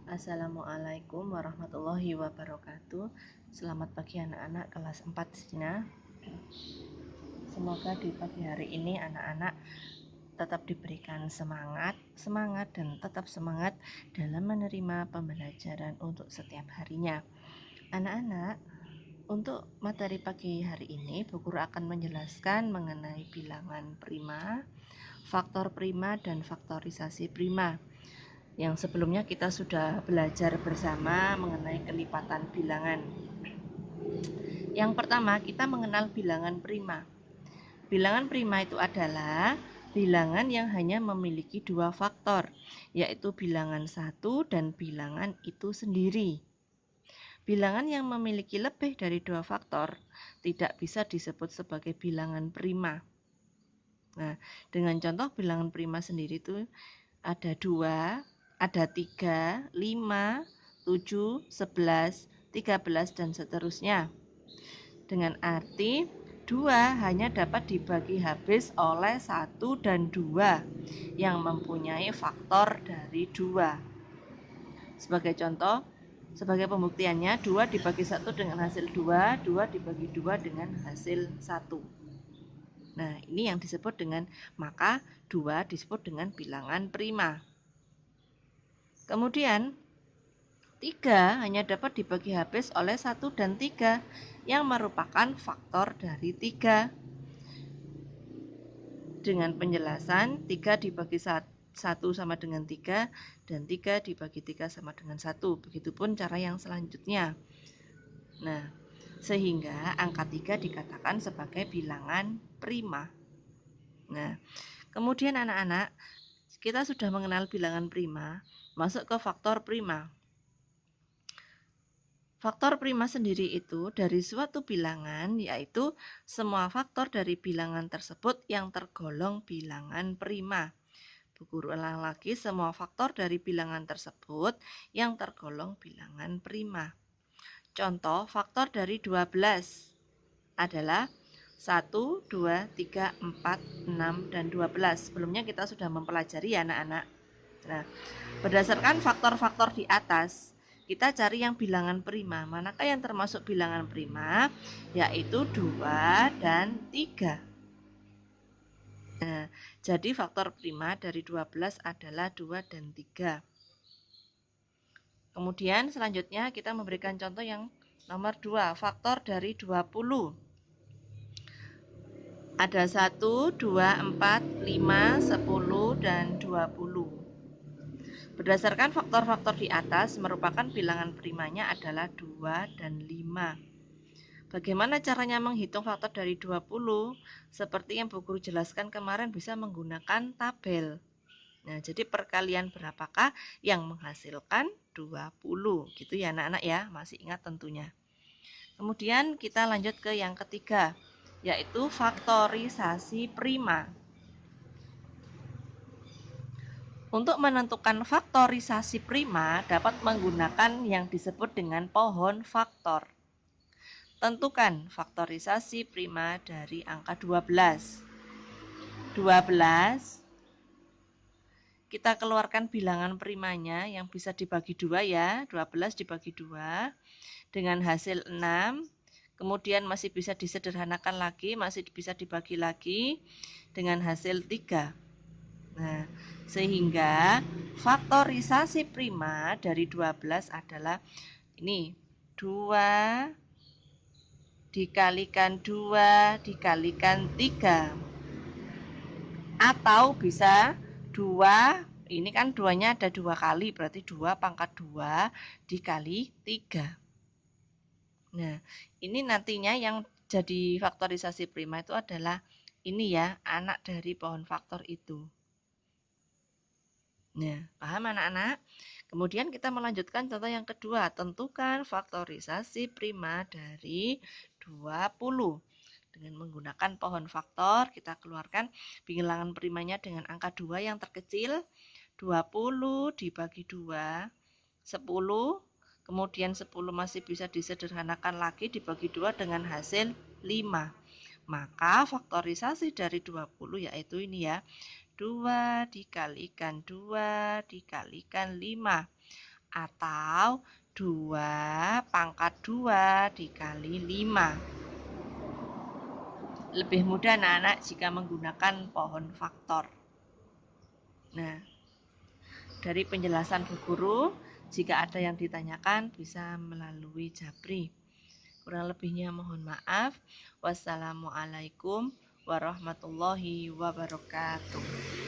Assalamualaikum warahmatullahi wabarakatuh. Selamat pagi anak-anak kelas 4 Zina. Semoga di pagi hari ini anak-anak tetap diberikan semangat dan tetap semangat dalam menerima pembelajaran untuk setiap harinya. Anak-anak, untuk materi pagi hari ini, Bu Guru akan menjelaskan mengenai bilangan prima, faktor prima dan faktorisasi prima. Yang sebelumnya kita sudah belajar bersama mengenai kelipatan bilangan. Yang pertama, kita mengenal bilangan prima. Bilangan prima itu adalah bilangan yang hanya memiliki dua faktor, yaitu bilangan satu dan bilangan itu sendiri. Bilangan yang memiliki lebih dari dua faktor tidak bisa disebut sebagai bilangan prima. Nah, dengan contoh bilangan prima sendiri itu ada 2, ada 3, 5, 7, 11, 13, dan seterusnya. Dengan arti 2 hanya dapat dibagi habis oleh 1 dan 2 yang mempunyai faktor dari 2. Sebagai contoh, sebagai pembuktiannya 2 dibagi 1 dengan hasil 2, 2 dibagi 2 dengan hasil 1. Nah, ini yang disebut dengan, maka 2 disebut dengan bilangan prima. Kemudian 3 hanya dapat dibagi habis oleh 1 dan 3 yang merupakan faktor dari 3. Dengan penjelasan 3 dibagi 1 sama dengan 3 dan 3 dibagi 3 sama dengan 1. Begitupun cara yang selanjutnya. Nah, sehingga angka 3 dikatakan sebagai bilangan prima. Nah, kemudian anak-anak, kita sudah mengenal bilangan prima, masuk ke faktor prima. Faktor prima sendiri itu dari suatu bilangan, yaitu semua faktor dari bilangan tersebut yang tergolong bilangan prima. Bu Guru ulang lagi, semua faktor dari bilangan tersebut yang tergolong bilangan prima. Contoh faktor dari 12 adalah 1, 2, 3, 4, 6, dan 12. Sebelumnya kita sudah mempelajari ya anak-anak. Nah, berdasarkan faktor-faktor di atas, kita cari yang bilangan prima. Manakah yang termasuk bilangan prima? Yaitu 2 dan 3. Nah, jadi faktor prima dari 12 adalah 2 dan 3. Kemudian selanjutnya kita memberikan contoh yang nomor 2, faktor dari 20. Ada 1, 2, 4, 5, 10, dan 20. Berdasarkan faktor-faktor di atas, merupakan bilangan primanya adalah 2 dan 5. Bagaimana caranya menghitung faktor dari 20? Seperti yang Bu Guru jelaskan kemarin, bisa menggunakan tabel. Nah, jadi perkalian berapakah yang menghasilkan 20? Gitu ya anak-anak ya, masih ingat tentunya. Kemudian kita lanjut ke yang ketiga, yaitu faktorisasi prima. Untuk menentukan faktorisasi prima dapat menggunakan yang disebut dengan pohon faktor. Tentukan faktorisasi prima dari angka 12. 12 kita keluarkan bilangan primanya yang bisa dibagi 2 ya, 12 dibagi 2 dengan hasil 6. Kemudian masih bisa disederhanakan lagi, masih bisa dibagi lagi dengan hasil 3. Nah, sehingga faktorisasi prima dari 12 adalah ini 2 dikalikan 2 dikalikan 3. Atau bisa 2, ini kan 2-nya ada 2 kali, berarti 2 pangkat 2 dikali 3. Nah, ini nantinya yang jadi faktorisasi prima itu adalah ini ya, anak dari pohon faktor itu. Nah, paham anak-anak? Kemudian kita melanjutkan contoh yang kedua, tentukan faktorisasi prima dari 20. Dengan menggunakan pohon faktor, kita keluarkan bilangan primanya dengan angka 2 yang terkecil, 20 dibagi 2, 10. Kemudian 10 masih bisa disederhanakan lagi dibagi 2 dengan hasil 5. Maka faktorisasi dari 20 yaitu ini ya, 2 dikalikan 2 dikalikan 5. atau 2 pangkat 2 dikali 5. Lebih mudah anak-anak jika menggunakan pohon faktor. Nah, dari penjelasan Bu Guru, jika ada yang ditanyakan bisa melalui Japri. Kurang lebihnya mohon maaf. Wassalamualaikum warahmatullahi wabarakatuh.